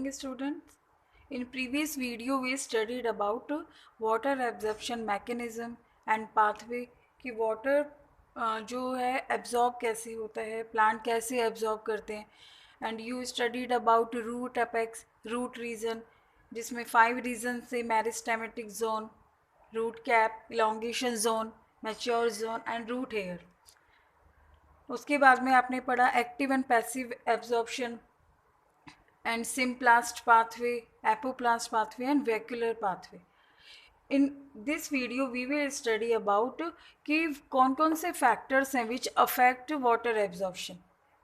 morning, students. In previous video, we studied about water absorption mechanism and pathway कि water जो है absorb कैसे होता है, plant कैसे absorb करते हैं, and you studied about root apex, root region, जिसमें 5 regions थे: meristematic zone, root cap, elongation zone, mature zone and root hair. उसके बाद में आपने पढ़ा active and passive absorption and symplast pathway, apoplast pathway and vacuolar pathway. In this video we will study about कि कौन कौन से factors हैं which affect water absorption.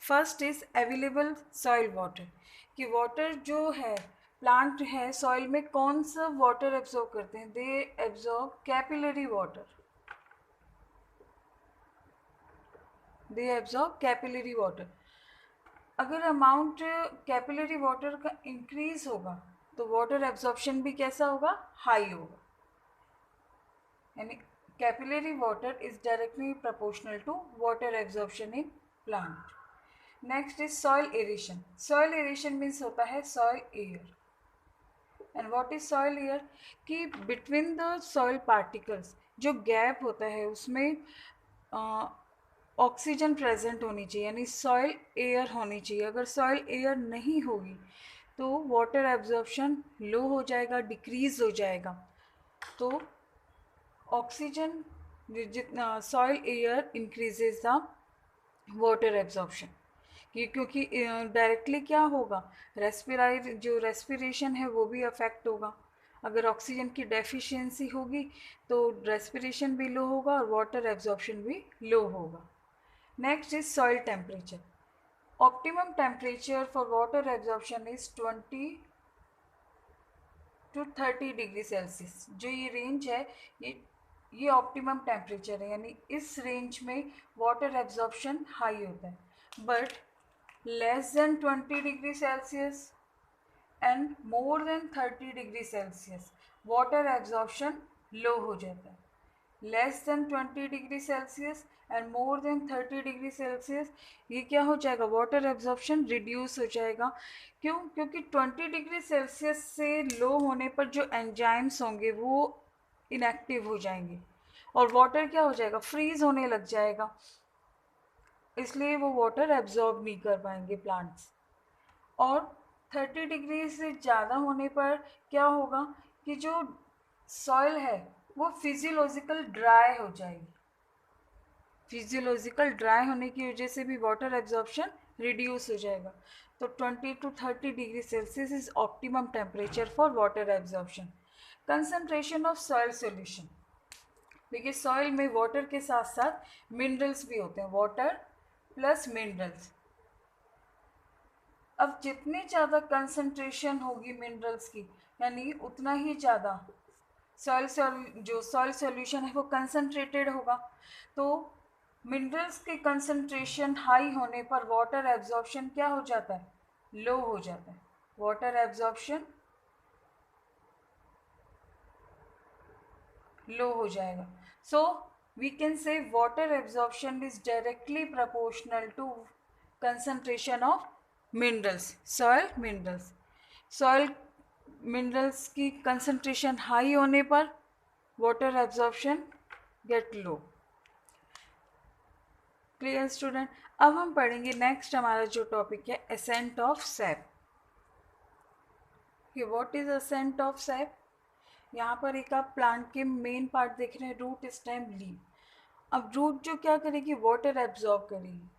First is available soil water, कि water जो है plant है soil में कौन सा water absorb करते हैं. They absorb capillary water. They absorb capillary water. अगर अमाउंट कैपिलरी वाटर का इंक्रीज होगा तो वाटर एब्जॉर्प्शन भी कैसा होगा, हाई होगा. यानी capillary water is directly proportional to water absorption in plant. Next is soil aeration. Soil aeration means होता है soil air. And what is soil air, कि बिटवीन द सॉइल पार्टिकल्स जो गैप होता है उसमें ऑक्सीजन प्रेजेंट होनी चाहिए, यानी सॉइल एयर होनी चाहिए. अगर सॉइल एयर नहीं होगी तो वाटर एब्जॉर्प्शन लो हो जाएगा, डिक्रीज हो जाएगा. तो ऑक्सीजन जितना soil air increases the water absorption, क्योंकि डायरेक्टली क्या होगा, रेस्पिरेशन है वो भी अफेक्ट होगा. अगर ऑक्सीजन की डेफिशिएंसी होगी तो रेस्पिरेशन भी लो होगा और वाटर एब्जॉर्प्शन भी लो होगा. Next is soil temperature. Optimum temperature for water absorption is 20 to 30 degree Celsius. जो ये रेंज है ये ऑप्टिमम टेम्परेचर है, यानी इस रेंज में वाटर एब्जॉर्प्शन हाई होता है. But less than 20 degree Celsius and more than 30 degree Celsius water absorption low हो जाता है. Less than 20 degree Celsius and more than 30 degree Celsius ये क्या हो जाएगा, वाटर एब्जॉर्प्शन रिड्यूस हो जाएगा. क्यों, क्योंकि 20 डिग्री सेल्सियस से लो होने पर जो एंजाइम्स होंगे वो इनएक्टिव हो जाएंगे और वाटर क्या हो जाएगा, फ्रीज होने लग जाएगा. इसलिए वो वाटर एब्जॉर्ब नहीं कर पाएंगे प्लांट्स. और 30 डिग्री से ज़्यादा होने पर क्या होगा कि जो सॉइल है वो फिजियोलॉजिकल ड्राई हो जाएगी. फिजियोलॉजिकल ड्राई होने की वजह से भी वाटर एब्जॉर्प्शन रिड्यूस हो जाएगा. तो 20 to 30 degree Celsius is optimum temperature for water absorption. Concentration of soil solution. देखिए सॉइल में वाटर के साथ साथ मिनरल्स भी होते हैं, वाटर प्लस मिनरल्स. अब जितनी ज़्यादा कंसंट्रेशन होगी मिनरल्स की, यानी उतना ही ज़्यादा सॉइल सॉल्यूशन है वो कंसंट्रेटेड होगा. तो मिनरल्स के कंसंट्रेशन हाई होने पर वाटर एब्जॉर्प्शन क्या हो जाता है, लो हो जाता है. वाटर एब्जॉर्प्शन लो हो जाएगा. So we can say water absorption is directly proportional to concentration of minerals. Soil minerals की कंसंट्रेशन हाई होने पर water absorption get low. Clear student. अब हम पढ़ेंगे नेक्स्ट हमारा जो टॉपिक है असेंट ऑफ सैप. कि what is ascent of sap. यहाँ पर एक आप प्लांट के मेन पार्ट देख रहे हैं, रूट, स्टेम, लीफ. अब रूट जो क्या करेगी, वाटर एब्जॉर्ब करेगी.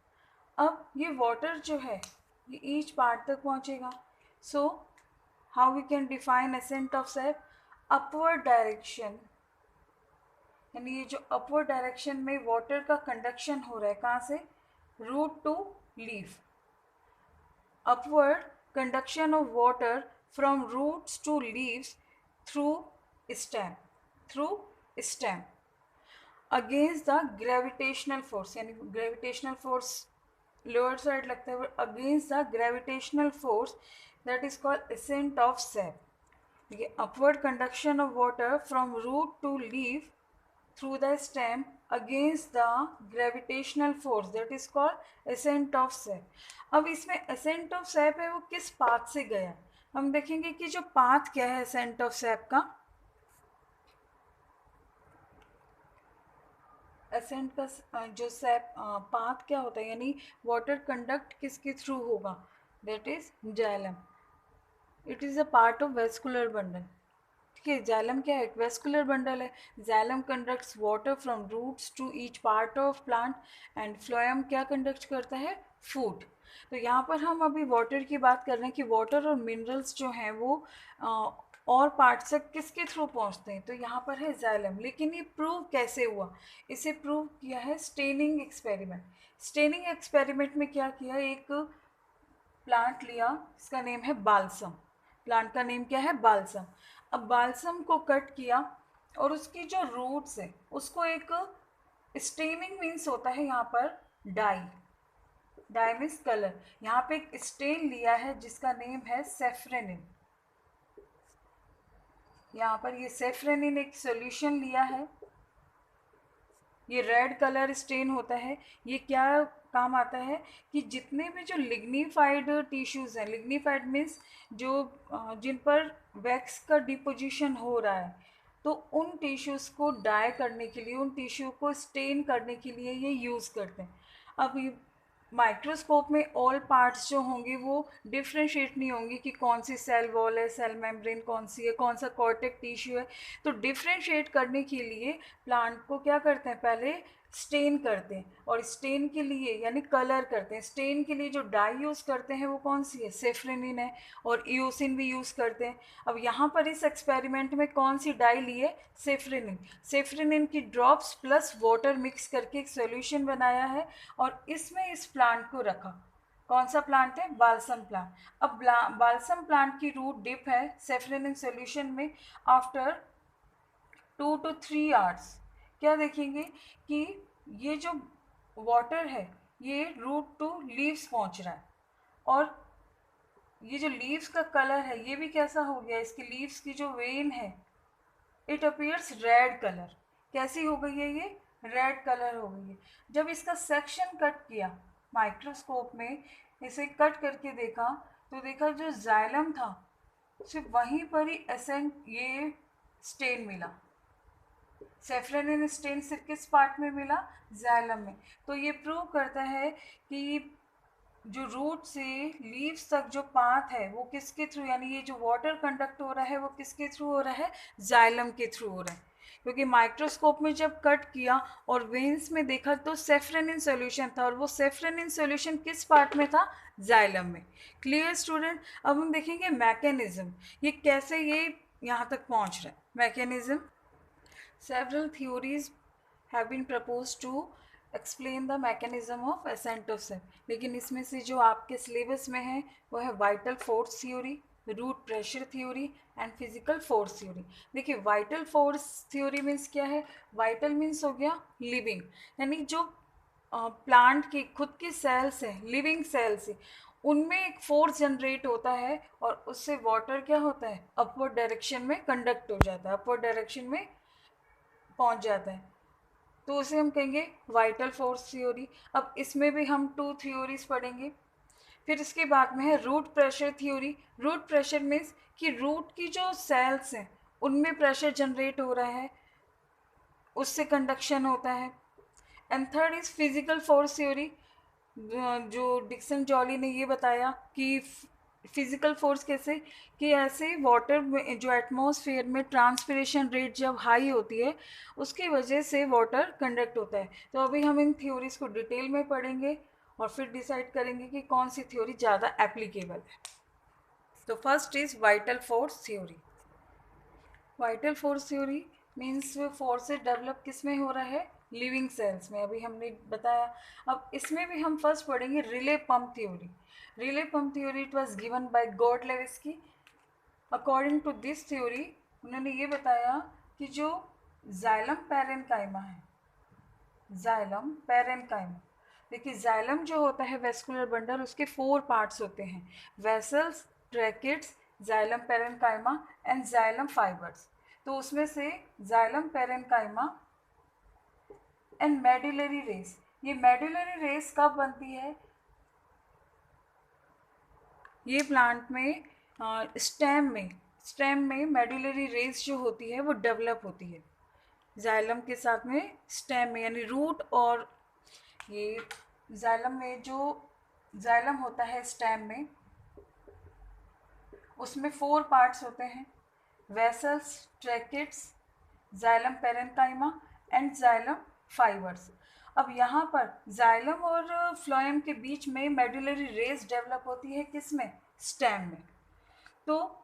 अब ये वाटर जो है ये ईच पार्ट तक पहुँचेगा. So how we can define ascent of sap, upward direction. यानी ये जो अपवर्ड डायरेक्शन में वाटर का कंडक्शन हो रहा है, कहाँ से, root to leaf. Upward conduction of water from roots to leaves through stem against the gravitational force. यानी ग्रेविटेशनल फोर्स लोअर साइड लगता है, against the gravitational force that is called ascent of sap. ये upward conduction of water from root to leaf through the stem against the gravitational force that is called ascent of sap. अब इसमें ascent of sap है वो किस path से गया, हम देखेंगे कि जो पाथ क्या है एसेंट ऑफ सैप का। एसेंट का जो सैप पाथ क्या होता है, यानी वाटर कंडक्ट किसके थ्रू होगा, that is xylem. It is a part of vascular bundle. ठीक है, जाइलम क्या है, एक वेस्कुलर बंडल है। Xylem conducts water from roots to each part of plant and phloem क्या कंडक्ट करता है, फूड। तो यहाँ पर हम अभी वाटर की बात कर रहे हैं कि वाटर और मिनरल्स जो हैं वो और पार्ट्स तक किसके थ्रू पहुँचते हैं, तो यहाँ पर है जाइलम। लेकिन ये प्रूव कैसे हुआ, इसे प्रूव किया है स्टेनिंग एक्सपेरिमेंट। स्टेनिंग एक्सपेरिमेंट में क्या किया, एक प्लांट लिया, इसका नेम है बालसम। प्लांट का नेम क्या है, बालसम। अब बालसम को कट किया और उसकी जो रूट्स है उसको एक स्टेनिंग मीन्स होता है यहाँ पर डाई, डाई मीन्स कलर। यहाँ पे एक स्टेन लिया है जिसका नेम है सेफ्रेनिन। यहाँ पर ये सेफ्रेनिन एक सॉल्यूशन लिया है, ये रेड कलर स्टेन होता है। ये क्या काम आता है कि जितने भी जो लिग्निफाइड टिश्यूज़ हैं, लिग्निफाइड मीन्स जो जिन पर वैक्स का डिपोजिशन हो रहा है, तो उन टिश्यूज़ को डाई करने के लिए, उन टिश्यू को स्टेन करने के लिए ये यूज़ करते हैं। अब ये माइक्रोस्कोप में ऑल पार्ट्स जो होंगे वो डिफ्रेंशिएट नहीं होंगी कि कौन सी सेल वॉल है, सेल मेम्ब्रेन कौन सी है, कौन सा कॉर्टेक टिश्यू है। तो डिफ्रेंशिएट करने के लिए प्लांट को क्या करते हैं, पहले स्टेन करते हैं। और स्टेन के लिए यानी कलर करते हैं, स्टेन के लिए जो डाई यूज़ करते हैं वो कौन सी है, सेफ्रेनिन है। और ईओसिन भी यूज़ करते हैं। अब यहाँ पर इस एक्सपेरिमेंट में कौन सी डाई ली है, सेफ्रेनिन। सेफ्रेनिन की ड्रॉप्स प्लस वाटर मिक्स करके एक सोल्यूशन बनाया है और इसमें इस प्लांट को रखा। कौन सा प्लांट है, बालसम प्लांट। अब बालसम प्लांट की रूट डिप है सेफ्रेनिन सोल्यूशन में। आफ्टर 2 to 3 आवर्स क्या देखेंगे कि ये जो वाटर है ये रूट टू लीव्स पहुंच रहा है। और ये जो लीव्स का कलर है ये भी कैसा हो गया, इसकी लीव्स की जो वेन है इट अपीयर्स रेड कलर। कैसी हो गई है ये, रेड कलर हो गई है। जब इसका सेक्शन कट किया माइक्रोस्कोप में, इसे कट करके देखा तो देखा जो जाइलम था सिर्फ वहीं पर ही एसेंट ये स्टेन मिला। सेफ्रेनिन स्टेन सिर्फ किस पार्ट में मिला, जाइलम में। तो ये प्रूव करता है कि जो रूट से लीव्स तक जो पाथ है वो किसके थ्रू, यानी ये जो वाटर कंडक्ट हो रहा है वो किसके थ्रू हो रहा है, जाइलम के थ्रू हो रहा है। क्योंकि माइक्रोस्कोप में जब कट किया और वेन्स में देखा तो सेफ्रेनिन सॉल्यूशन था, और वो सेफ्रेनिन सॉल्यूशन किस पार्ट में था, जाइलम में। Clear student. अब हम देखेंगे मैकेनिज्म, ये कैसे ये यहाँ तक पहुँच रहा है, mechanism. Several theories have been proposed to explain the mechanism of ascent of cell, लेकिन इसमें से जो आपके सिलेबस में है वो है vital force theory, root pressure theory and physical force theory. देखिए वाइटल फोर्स थ्योरी मीन्स क्या है, वाइटल मीन्स हो गया लिविंग, यानी जो प्लांट की खुद की सेल्स हैं, लिविंग सेल्स है, उनमें एक फोर्स जनरेट होता है और उससे वाटर क्या होता है, अपवर्ड डायरेक्शन में कंडक्ट हो जाता है, अपवर्ड डायरेक्शन में पहुंच जाता है। तो उसे हम कहेंगे वाइटल फोर्स थ्योरी। अब इसमें भी हम 2 थ्योरीज पढ़ेंगे। फिर इसके बाद में है root pressure theory. Root pressure means कि रूट की जो सेल्स हैं उनमें प्रेशर जनरेट हो रहा है, उससे कंडक्शन होता है। And third is physical force theory. जो डिक्सन जॉली ने ये बताया कि फिजिकल फोर्स कैसे, कि ऐसे वाटर में जो एटमॉस्फेयर में ट्रांसपिरेशन रेट जब हाई होती है उसकी वजह से वाटर कंडक्ट होता है। तो अभी हम इन थ्योरीज को डिटेल में पढ़ेंगे और फिर डिसाइड करेंगे कि कौन सी थ्योरी ज़्यादा एप्लीकेबल है। तो first is vital force theory. Vital force theory means forces develop किस में हो रहा है, लिविंग सेल्स में, अभी हमने बताया। अब इसमें भी हम फर्स्ट पढ़ेंगे relay pump theory. Relay pump theory it was given by Godlewski. According to this theory उन्होंने ये बताया कि जो जाइलम पैरेन्काइमा है, जाइलम पैरेन्काइमा, देखिए जाइलम जो होता है वेस्कुलर बंडल, उसके 4 पार्ट्स होते हैं, vessels, tracheids, xylem parenchyma and xylem fibres. तो उसमें से xylem parenchyma and medullary race, ये मेडुलरी रेस कब बनती है, ये प्लांट में स्टेम में मेडुलरी रेस जो होती है वो डेवलप होती है जाइलम के साथ में। स्टेम में यानी रूट, और ये जाइलम में जो जाइलम होता है स्टेम में, उसमें 4 पार्ट्स होते हैं: vessels, tracheids, xylem parenchyma and xylem fibres. अब यहाँ पर जाइलम और फ्लोएम के बीच में मेडुलरी रेस डेवलप होती है, किसमें? स्टेम में। तो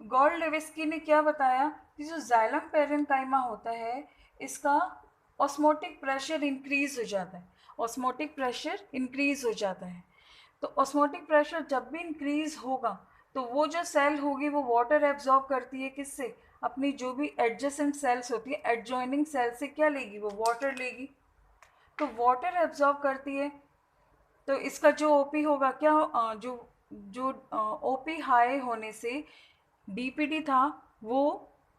गॉल्डलेविस्की ने क्या बताया कि जो जाइलम पेरेन्काइमा होता है, इसका ऑस्मोटिक प्रेशर इंक्रीज हो जाता है। ऑस्मोटिक प्रेशर इंक्रीज हो जाता है। तो ऑस्मोटिक प्रेशर जब भी इंक्रीज होगा तो वो जो सेल होगी वो वाटर एब्जॉर्ब करती है, किससे? अपनी जो भी एडजेसेंट सेल्स होती है, एडजॉइनिंग सेल से क्या लेगी? वो वाटर लेगी। तो वाटर एब्जॉर्ब करती है, तो इसका जो ओपी होगा क्या, जो जो ओपी हाई होने से डीपीडी था वो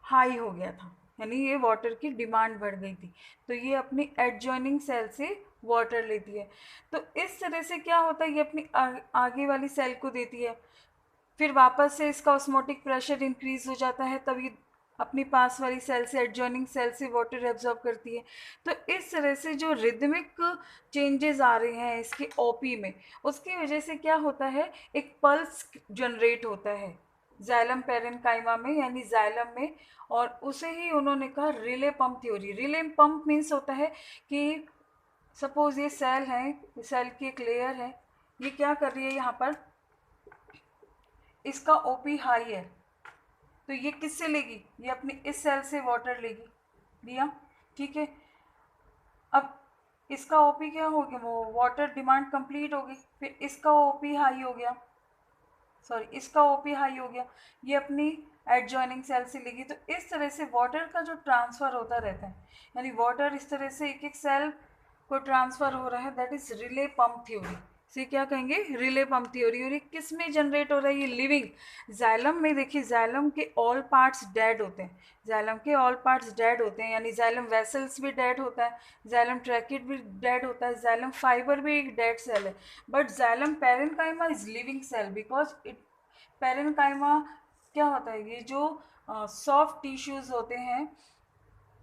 हाई हो गया था, यानी ये वाटर की डिमांड बढ़ गई थी। तो ये अपनी एडजॉइनिंग सेल से वाटर लेती है। तो इस तरह से क्या होता है, ये अपनी आगे वाली सेल को देती है, फिर वापस से इसका ऑस्मोटिक प्रेशर इंक्रीज हो जाता है, तब ये अपनी पास वाली सेल से, एडजॉइनिंग सेल से वाटर एब्जॉर्ब करती है। तो इस तरह से जो रिदमिक चेंजेस आ रहे हैं इसके ओपी में, उसकी वजह से क्या होता है, एक पल्स जनरेट होता है जाइलम पेरेन्काइमा में, यानी जाइलम में। और उसे ही उन्होंने कहा relay pump theory. Relay pump means होता है कि सपोज ये सेल है, ये सेल की एक लेयर है, ये क्या कर रही है, यहाँ पर इसका ओपी हाई है, तो ये किससे लेगी? ये अपनी इस सेल से वाटर लेगी, लिया, ठीक है। अब इसका ओपी क्या हो गया, वो वाटर डिमांड कंप्लीट हो गई, फिर इसका ओपी हाई हो गया, सॉरी इसका ओपी हाई हो गया, ये अपनी एडजॉइनिंग सेल से लेगी। तो इस तरह से वाटर का जो ट्रांसफ़र होता रहता है, यानी वाटर इस तरह से एक एक सेल को ट्रांसफ़र हो रहा है, that is relay pump theory. इसे क्या कहेंगे? Relay pump theory. और ये किस में जनरेट हो रहा है? ये लिविंग जाइलम में। देखिए जाइलम के ऑल पार्ट्स डेड होते हैं, जाइलम के ऑल पार्ट्स डेड होते हैं, यानी जाइलम वेसल्स भी डेड होता है, जाइलम ट्रैकेट भी डेड होता है, जाइलम फाइबर भी एक डेड सेल है। But xylem parenchyma is living cell, because it parenchyma क्या होता है, ये जो सॉफ्ट टिश्यूज़ होते हैं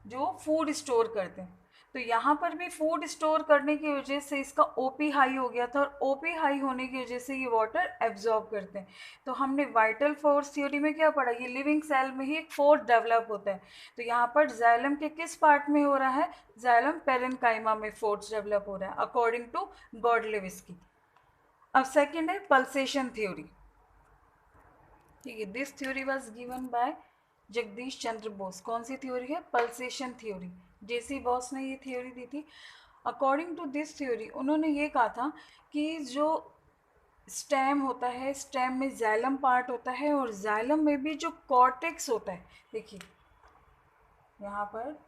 जो फूड स्टोर करते हैं, तो यहाँ पर भी फूड स्टोर करने की वजह से इसका ओपी हाई हो गया था, और ओपी हाई होने की वजह से ये वाटर एब्जॉर्ब करते हैं। तो हमने वाइटल फोर्स थ्योरी में क्या पढ़ा, ये लिविंग सेल में ही एक फोर्स डेवलप होता है। तो यहाँ पर जाइलम के किस पार्ट में हो रहा है? जाइलम पेरेन्काइमा में फोर्स डेवलप हो रहा है, अकॉर्डिंग टू गॉडलेविस्की। अब सेकेंड है पल्सेशन थ्योरी, ठीक है। This theory was given by Jagadish Chandra Bose. कौन सी थ्योरी है? Pulsation theory. जेसी बॉस ने ये थ्योरी दी थी। अकॉर्डिंग टू दिस थ्योरी उन्होंने ये कहा था कि जो स्टेम होता है, स्टेम में जाइलम पार्ट होता है, और जाइलम में भी जो कॉर्टेक्स होता है, देखिए यहाँ पर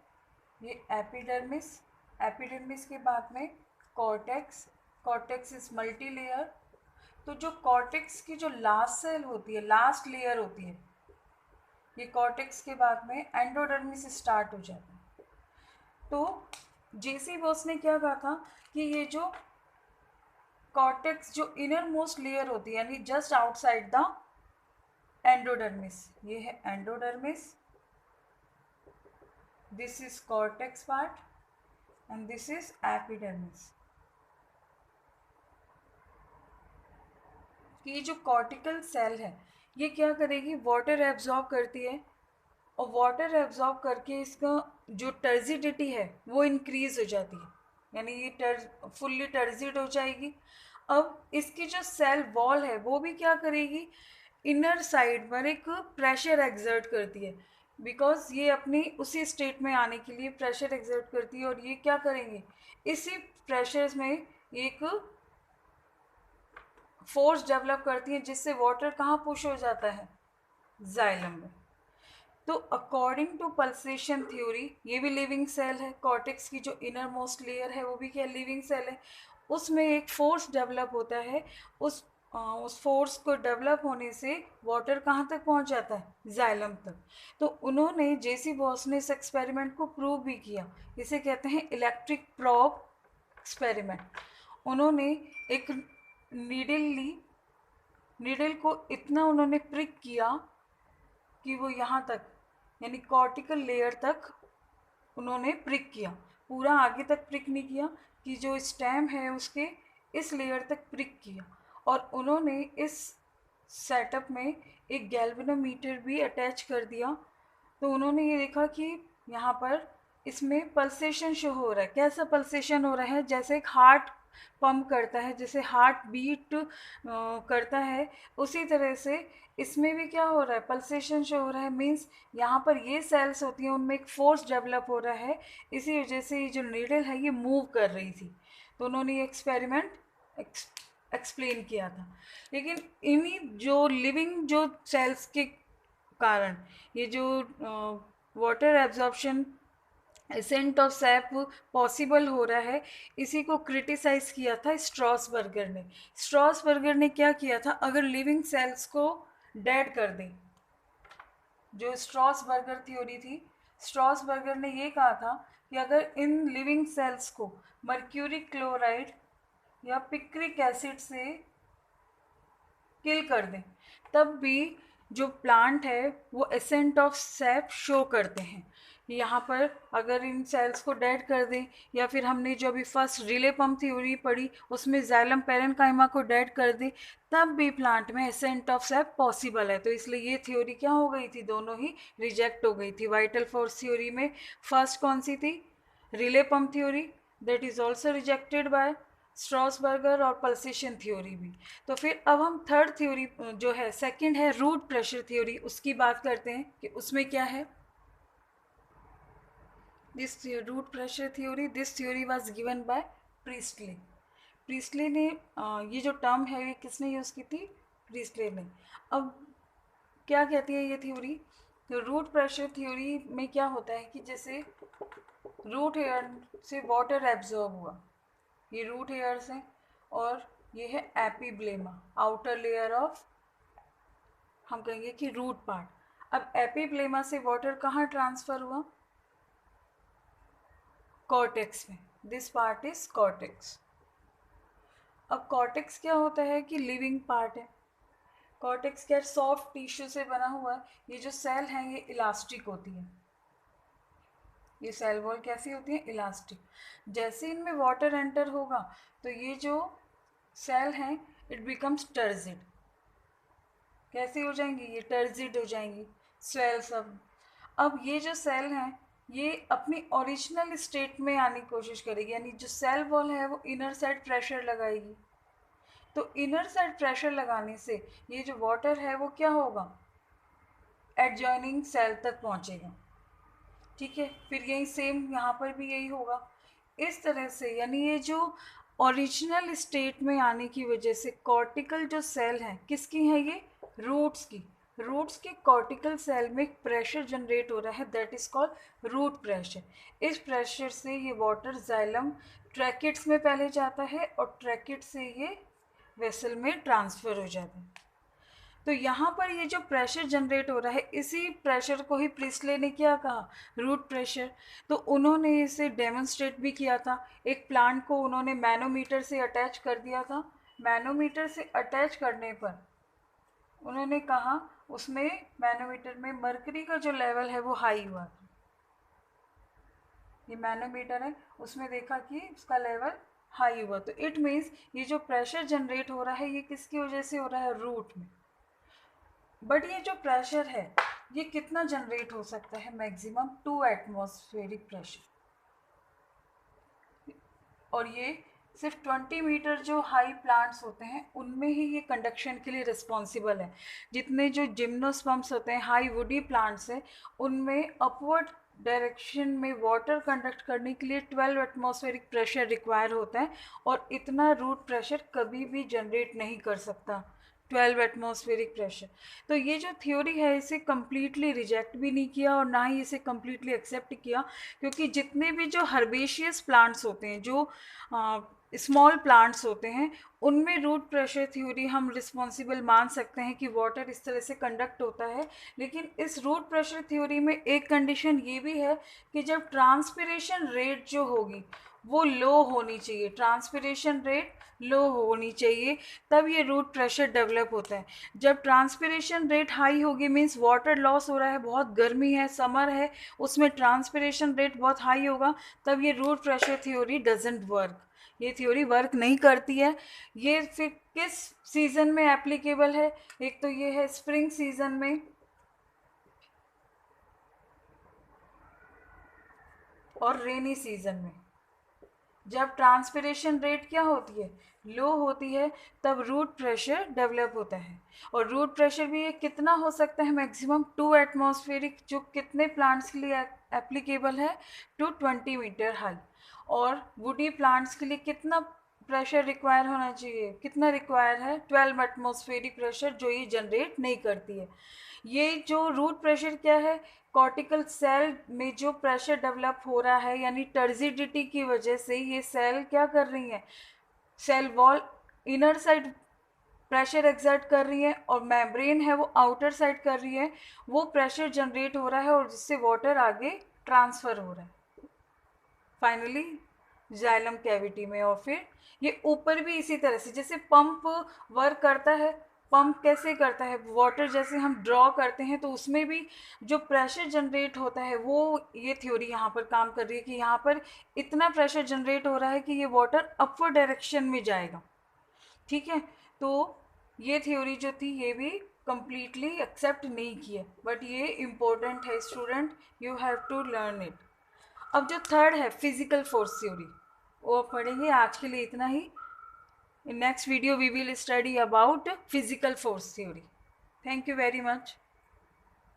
ये एपिडर्मिस, एपिडर्मिस के बाद में cortex, cortex is multi layer. तो जो कॉर्टेक्स की जो लास्ट सेल होती है, लास्ट लेयर होती है, ये कॉर्टेक्स के बाद में एंडोडर्मिस स्टार्ट हो जाता है। तो जेसी बॉस ने क्या कहा था कि ये जो कॉर्टेक्स जो इनर मोस्ट लेयर होती है, यानी जस्ट आउटसाइड द एंडोडर्मिस, ये है endodermis, this is cortex part and this is epidermis. कि ये जो कॉर्टिकल सेल है ये क्या करेगी, वाटर एब्जॉर्ब करती है, और वाटर एब्जॉर्ब करके इसका जो टर्जिडिटी है वो इंक्रीज हो जाती है, यानी ये फुल्ली टर्जिड हो जाएगी। अब इसकी जो सेल वॉल है वो भी क्या करेगी, इनर साइड पर एक प्रेशर एक्सर्ट करती है, बिकॉज ये अपनी उसी स्टेट में आने के लिए प्रेशर एक्सर्ट करती है, और ये क्या करेंगे, इसी प्रेशर में एक फोर्स डेवलप करती है, जिससे वाटर कहाँ पुश हो जाता है, जाइलम में। तो अकॉर्डिंग टू पल्सेशन थ्योरी ये भी लिविंग सेल है, कॉर्टेक्स की जो इनर मोस्ट लेयर है वो भी क्या लिविंग सेल है, उसमें एक फोर्स डेवलप होता है, उस फोर्स को डेवलप होने से वाटर कहाँ तक पहुँच जाता है, जाइलम तक। तो उन्होंने जेसी बॉस ने इस एक्सपेरिमेंट को प्रूव भी किया, इसे कहते हैं इलेक्ट्रिक प्रोब एक्सपेरिमेंट। उन्होंने एक नीडल ली, नीडल को इतना उन्होंने प्रिक किया कि वो यहाँ तक, यानी कॉर्टिकल लेयर तक उन्होंने प्रिक किया, पूरा आगे तक प्रिक नहीं किया, कि जो स्टेम है उसके इस लेयर तक प्रिक किया। और उन्होंने इस सेटअप में एक गैल्वेनोमीटर भी अटैच कर दिया। तो उन्होंने ये देखा कि यहाँ पर इसमें पल्सेशन शो हो रहा है। कैसा पल्सेशन हो रहा है? जैसे एक हार्ट पंप करता है, जैसे हार्ट बीट करता है, उसी तरह से इसमें भी क्या हो रहा है, पल्सेशन शो हो रहा है। मीन्स यहाँ पर ये सेल्स होती हैं, उनमें एक फोर्स डेवलप हो रहा है, इसी वजह से ये जो नीडल है ये मूव कर रही थी। तो उन्होंने ये एक्सपेरिमेंट एक्सप्लेन किया था। लेकिन इन्हीं जो लिविंग जो सेल्स के कारण ये जो water absorption accent of SAP possible हो रहा है, इसी को क्रिटिसाइज किया था स्ट्रॉसबर्गर ने। स्ट्रॉसबर्गर ने क्या किया था, अगर लिविंग सेल्स को डेड कर दें, जो स्ट्रॉसबर्गर थ्योरी थी, स्ट्रॉसबर्गर ने ये कहा था कि अगर इन लिविंग सेल्स को मर्क्यूरी क्लोराइड या पिक्रिक एसिड से किल कर दें, तब भी जो प्लांट है वो एसेंट ऑफ सैप शो करते हैं। यहाँ पर अगर इन सेल्स को डेड कर दें, या फिर हमने जो अभी फर्स्ट रिले पम्प थ्योरी पढ़ी उसमें जाइलम पेरेन्काइमा को डेड कर दें, तब भी प्लांट में एसेंट ऑफ सैप पॉसिबल है। तो इसलिए ये थ्योरी क्या हो गई थी, दोनों ही रिजेक्ट हो गई थी। वाइटल फोर्स थ्योरी में फर्स्ट कौन सी थी, relay pump theory, that is also rejected by Strasburger, और पल्सेशन थ्योरी भी। तो फिर अब हम थर्ड थ्योरी जो है, सेकंड है रूट प्रेशर थ्योरी, उसकी बात करते हैं कि उसमें क्या है। This root pressure theory, this theory was given by Priestley. Priestley ने ये जो टर्म है ये किसने यूज़ की थी, प्रीस्टले ने। अब क्या कहती है ये थ्योरी, तो रूट प्रेशर थ्योरी में क्या होता है कि जैसे रूट हेयर से वाटर एब्जॉर्ब हुआ, ये रूट हेयर्स हैं, और ये है एपिब्लेमा, आउटर लेयर ऑफ, हम कहेंगे कि रूट पार्ट। अब एपिब्लेमा से वाटर कहाँ ट्रांसफ़र हुआ, कॉर्टेक्स में। This part is cortex. अब कॉर्टेक्स क्या होता है कि लिविंग पार्ट है। कॉर्टेक्स क्या, सॉफ्ट टिश्यू से बना हुआ है। ये जो सेल हैं ये इलास्टिक होती है, ये सेल वॉल कैसी होती है, इलास्टिक। जैसे इनमें वाटर एंटर होगा तो ये जो सेल हैं इट बिकम्स टर्जिड। कैसी हो जाएंगी, ये टर्जिड हो जाएंगी, स्वेल सब। अब ये जो सेल हैं ये अपनी ओरिजिनल स्टेट में आने की कोशिश करेगी, यानी जो सेल वॉल है वो इनर साइड प्रेशर लगाएगी। तो इनर साइड प्रेशर लगाने से ये जो वाटर है वो क्या होगा, एडजॉइनिंग सेल तक पहुंचेगा। ठीक है, फिर यही सेम यहाँ पर भी यही होगा। इस तरह से यानी ये जो ओरिजिनल स्टेट में आने की वजह से कॉर्टिकल जो सेल हैं किसकी हैं, ये रूट्स की। रूट्स के कॉर्टिकल सेल में एक प्रेशर जनरेट हो रहा है, that is called root pressure. इस प्रेशर से ये वाटर जाइलम ट्रैकेट्स में पहले जाता है, और ट्रैकेट से ये वेसल में ट्रांसफ़र हो जाता है। तो यहाँ पर ये जो प्रेशर जनरेट हो रहा है, इसी प्रेशर को ही प्रिस्टले ने क्या कहा, रूट प्रेशर। तो उन्होंने इसे डेमोन्स्ट्रेट भी किया था। एक प्लांट को उन्होंने मैनोमीटर से अटैच कर दिया था। मैनोमीटर से अटैच करने पर उन्होंने कहा उसमें मैनोमीटर में मर्करी का जो लेवल है वो हाई हुआ था। ये मैनोमीटर है, उसमें देखा कि उसका लेवल हाई हुआ। तो इट मीन्स ये जो प्रेशर जनरेट हो रहा है ये किसकी वजह से हो रहा है, रूट में। बट ये जो प्रेशर है ये कितना जनरेट हो सकता है, मैक्सिमम 2 एटमॉस्फेरिक प्रेशर। और ये सिर्फ 20 मीटर जो हाई प्लांट्स होते हैं उनमें ही ये कंडक्शन के लिए रिस्पॉन्सिबल है। जितने जो जिम्नोस्पर्म्स होते हैं, हाई वुडी प्लांट्स हैं, उनमें अपवर्ड डायरेक्शन में वाटर कंडक्ट करने के लिए 12 एटमॉस्फेरिक प्रेशर रिक्वायर होता है, और इतना रूट प्रेशर कभी भी जनरेट नहीं कर सकता, 12 एटमॉस्फेरिक प्रेशर। तो ये जो थ्योरी है इसे कम्प्लीटली रिजेक्ट भी नहीं किया और ना ही इसे कम्प्लीटली एक्सेप्ट किया, क्योंकि जितने भी जो हर्बेशियस प्लांट्स होते हैं, जो स्मॉल प्लांट्स होते हैं, उनमें रूट प्रेशर थ्योरी हम रिस्पॉन्सिबल मान सकते हैं कि वाटर इस तरह से कंडक्ट होता है। लेकिन इस रूट प्रेशर थ्योरी में एक कंडीशन ये भी है कि जब ट्रांसपिरेशन रेट जो होगी वो लो होनी चाहिए, ट्रांसपिरेशन रेट लो होनी चाहिए, तब ये रूट प्रेशर डेवलप होता है। जब ट्रांसपिरेशन रेट हाई होगी मीन्स वाटर लॉस हो रहा है, बहुत गर्मी है, समर है, उसमें ट्रांसपिरेशन रेट बहुत हाई होगा, तब ये root pressure theory doesn't work, ये थ्योरी वर्क नहीं करती है। ये फिर किस सीज़न में एप्लीकेबल है? एक तो ये है स्प्रिंग सीज़न में और रेनी सीज़न में। जब ट्रांसपिरेशन रेट क्या होती है, लो होती है, तब रूट प्रेशर डेवलप होता है। और रूट प्रेशर भी ये कितना हो सकता है, मैक्सिमम 2 एटमॉस्फेरिक, जो कितने प्लांट्स के लिए एप्लीकेबल है, 220 मीटर हाई। और वुडी प्लांट्स के लिए कितना प्रेशर रिक्वायर होना चाहिए, कितना रिक्वायर है, 12 एटमॉस्फेरिक प्रेशर, जो ये जनरेट नहीं करती है। ये जो रूट प्रेशर क्या है, कॉर्टिकल सेल में जो प्रेशर डेवलप हो रहा है, यानी टर्जिडिटी की वजह से ये सेल क्या कर रही है, cell wall inner side pressure exert कर रही है और मेम्ब्रेन है वो आउटर साइड कर रही है, वो प्रेशर जनरेट हो रहा है और जिससे वाटर आगे ट्रांसफ़र हो रहा है फाइनली जाइलम कैविटी में। और फिर ये ऊपर भी इसी तरह से, जैसे पंप वर्क करता है, पंप कैसे करता है, वाटर जैसे हम ड्रॉ करते हैं तो उसमें भी जो प्रेशर जनरेट होता है, वो ये थ्योरी यहाँ पर काम कर रही है कि यहाँ पर इतना प्रेशर जनरेट हो रहा है कि ये वाटर अपवर्ड डायरेक्शन में जाएगा। ठीक है, तो ये थ्योरी जो थी ये भी कंप्लीटली एक्सेप्ट नहीं की है, बट ये इम्पोर्टेंट है student, you have to learn it. अब जो थर्ड है फिजिकल फोर्स थ्योरी, वो पढ़ेंगे। आज के लिए इतना ही। In next video we will study about physical force theory. Thank you very much.